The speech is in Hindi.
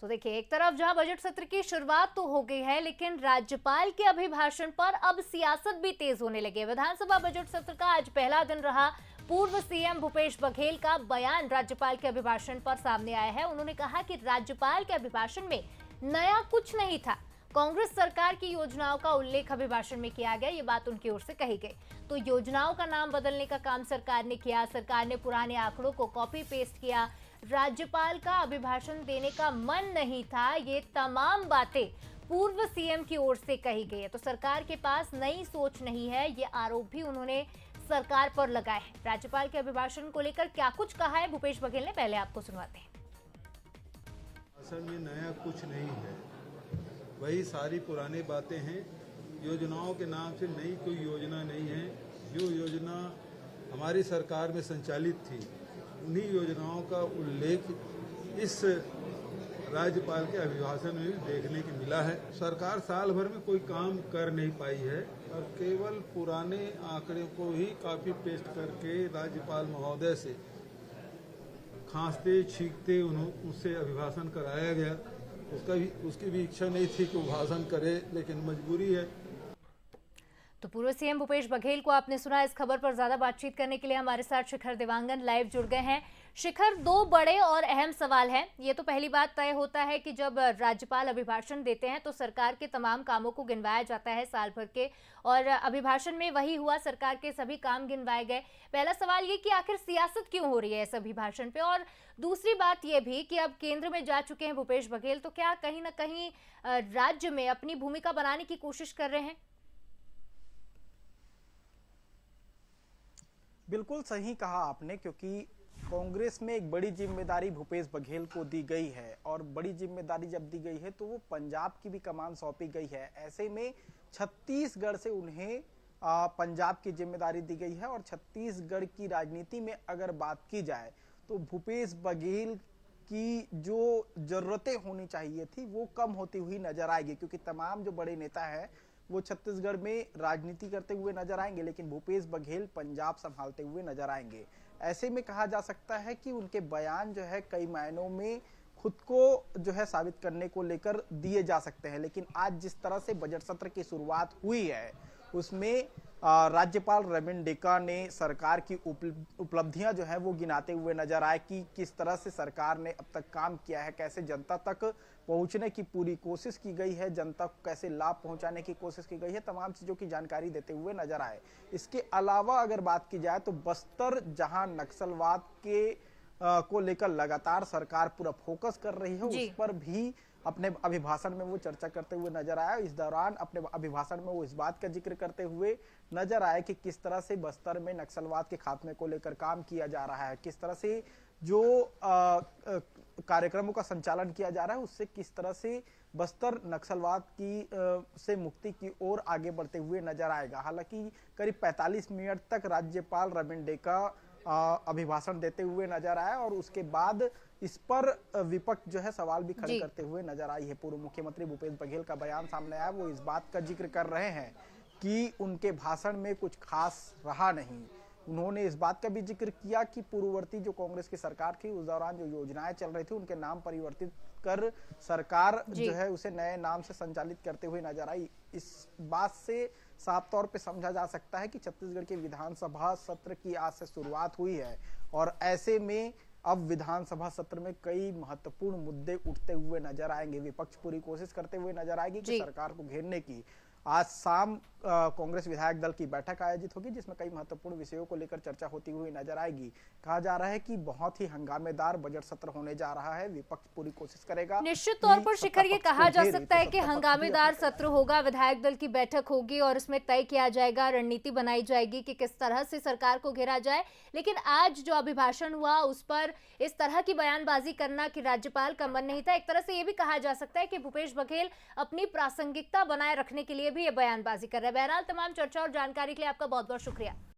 तो देखिए, एक तरफ जहां बजट सत्र की शुरुआत तो हो गई है, लेकिन राज्यपाल के अभिभाषण पर अब सियासत भी तेज होने लगी है। विधानसभा बजट सत्र का आज पहला दिन रहा। पूर्व सीएम भूपेश बघेल का बयान राज्यपाल के अभिभाषण पर सामने आया है। उन्होंने कहा कि राज्यपाल के अभिभाषण में नया कुछ नहीं था। कांग्रेस सरकार की योजनाओं का उल्लेख अभिभाषण में किया गया, ये बात उनकी ओर से कही गई। तो योजनाओं का नाम बदलने का काम सरकार ने किया, सरकार ने पुराने आंकड़ों को कॉपी पेस्ट किया। राज्यपाल का अभिभाषण देने का मन नहीं था, ये तमाम बातें पूर्व सीएम की ओर से कही गई है। तो सरकार के पास नई सोच नहीं है, ये आरोप भी उन्होंने सरकार पर लगाए हैं। राज्यपाल के अभिभाषण को लेकर क्या कुछ कहा है भूपेश बघेल ने, पहले आपको सुनवाते हैं। असल में नया कुछ नहीं है, वही सारी पुरानी बातें हैं। योजनाओं के नाम से नई कोई योजना नहीं है। जो योजना हमारी सरकार में संचालित थी, उन्हीं योजनाओं का उल्लेख इस राज्यपाल के अभिभाषण में भी देखने को मिला है। सरकार साल भर में कोई काम कर नहीं पाई है और केवल पुराने आंकड़े को ही कॉपी पेस्ट करके राज्यपाल महोदय से खांसते छींकते उससे अभिभाषण कराया गया। उसकी भी इच्छा नहीं थी कि वो भाषण करे, लेकिन मजबूरी है। तो पूर्व सीएम भूपेश बघेल को आपने सुना। इस खबर पर ज्यादा बातचीत करने के लिए हमारे साथ शिखर देवांगन लाइव जुड़ गए हैं। शिखर, दो बड़े और अहम सवाल हैं। ये तो पहली बात तय होता है कि जब राज्यपाल अभिभाषण देते हैं तो सरकार के तमाम कामों को गिनवाया जाता है साल भर के, और अभिभाषण में वही हुआ, सरकार के सभी काम गिनवाए गए। पहला सवाल ये कि आखिर सियासत क्यों हो रही है इस अभिभाषण पे, और दूसरी बात ये भी कि अब केंद्र में जा चुके हैं भूपेश बघेल, तो क्या कहीं ना कहीं राज्य में अपनी भूमिका बनाने की कोशिश कर रहे हैं? बिल्कुल सही कहा आपने, क्योंकि कांग्रेस में एक बड़ी जिम्मेदारी भूपेश बघेल को दी गई है, और बड़ी जिम्मेदारी जब दी गई है तो वो पंजाब की भी कमान सौंपी गई है। ऐसे में छत्तीसगढ़ से उन्हें पंजाब की जिम्मेदारी दी गई है, और छत्तीसगढ़ की राजनीति में अगर बात की जाए तो भूपेश बघेल की जो जरूरतें होनी चाहिए थी वो कम होती हुई नजर आएगी, क्योंकि तमाम जो बड़े नेता हैं वो छत्तीसगढ़ में राजनीति करते हुए नजर आएंगे, लेकिन भूपेश बघेल पंजाब संभालते हुए नजर आएंगे। ऐसे में कहा जा सकता है कि उनके बयान जो है कई मायनों में खुद को जो है साबित करने को लेकर दिए जा सकते हैं। लेकिन आज जिस तरह से बजट सत्र की शुरुआत हुई है उसमें राज्यपाल रविंद्र डेका ने सरकार की उपलब्धियां जो है वो गिनाते हुए नजर आए कि किस तरह से सरकार ने अब तक काम किया है, कैसे जनता तक पहुंचने की पूरी कोशिश की गई है, जनता को कैसे लाभ पहुंचाने की कोशिश की गई है, तमाम चीजों की जानकारी देते हुए नजर आए। इसके अलावा अगर बात की जाए तो बस्तर, जहां नक्सलवाद के को लेकर लगातार सरकार पूरा फोकस कर रही है, उस पर भी अपने अभिभाषण में वो चर्चा करते हुए नजर आया। इस दौरान अपने अभिभाषण में वो इस बात का जिक्र करते हुए नजर आया कि किस तरह से बस्तर में नक्सलवाद के खात्मे को लेकर काम किया जा रहा है, किस तरह से जो कार्यक्रमों का संचालन किया जा रहा है उससे किस तरह से बस्तर नक्सलवाद की से मुक्ति की ओर आगे बढ़ते हुए नजर आएगा। हालांकि करीब 45 मिनट तक राज्यपाल रविंद्र डेका अभिभाषण देते हुए नजर आया, और उसके बाद इस पर विपक्ष जो है सवाल भी खड़े करते हुए नजर आई है। पूर्व मुख्यमंत्री भूपेश बघेल का बयान सामने आया, वो इस बात का जिक्र कर रहे हैं कि उनके भाषण में कुछ खास रहा नहीं। उन्होंने इस बात का भी जिक्र किया कि पूर्ववर्ती जो कांग्रेस की सरकार थी उस दौरान जो योजनाएं चल रही थी उनके नाम परिवर्तित कर सरकार जो है उसे नए नाम से संचालित करते हुए नजर आई। इस बात से साफ तौर पे समझा जा सकता है कि छत्तीसगढ़ के विधानसभा सत्र की आज से शुरुआत हुई है, और ऐसे में अब विधानसभा सत्र में कई महत्वपूर्ण मुद्दे उठते हुए नजर आएंगे। विपक्ष पूरी कोशिश करते हुए नजर आएगी कि सरकार को घेरने की। आज शाम कांग्रेस विधायक दल की बैठक आयोजित होगी, जिसमें कई महत्वपूर्ण विषयों को लेकर चर्चा होती हुई नजर आएगी। कहा जा रहा है कि बहुत ही हंगामेदार बजट सत्र होने जा रहा है। विपक्ष पूरी कोशिश करेगा। निश्चित तौर पर शिखर, ये कहा जा सकता है कि हंगामेदार सत्र होगा, विधायक दल की बैठक होगी और इसमें तय किया जाएगा, रणनीति बनाई जाएगी कि किस तरह से सरकार को घेरा जाए। लेकिन आज जो अभिभाषण हुआ उस पर इस तरह की बयानबाजी करना कि राज्यपाल का मन नहीं था, एक तरह से ये भी कहा जा सकता है कि भूपेश बघेल अपनी प्रासंगिकता बनाए रखने के लिए भी ये बयानबाजी कर रहे हैं। बहरहाल तमाम चर्चा और जानकारी के लिए आपका बहुत बहुत शुक्रिया।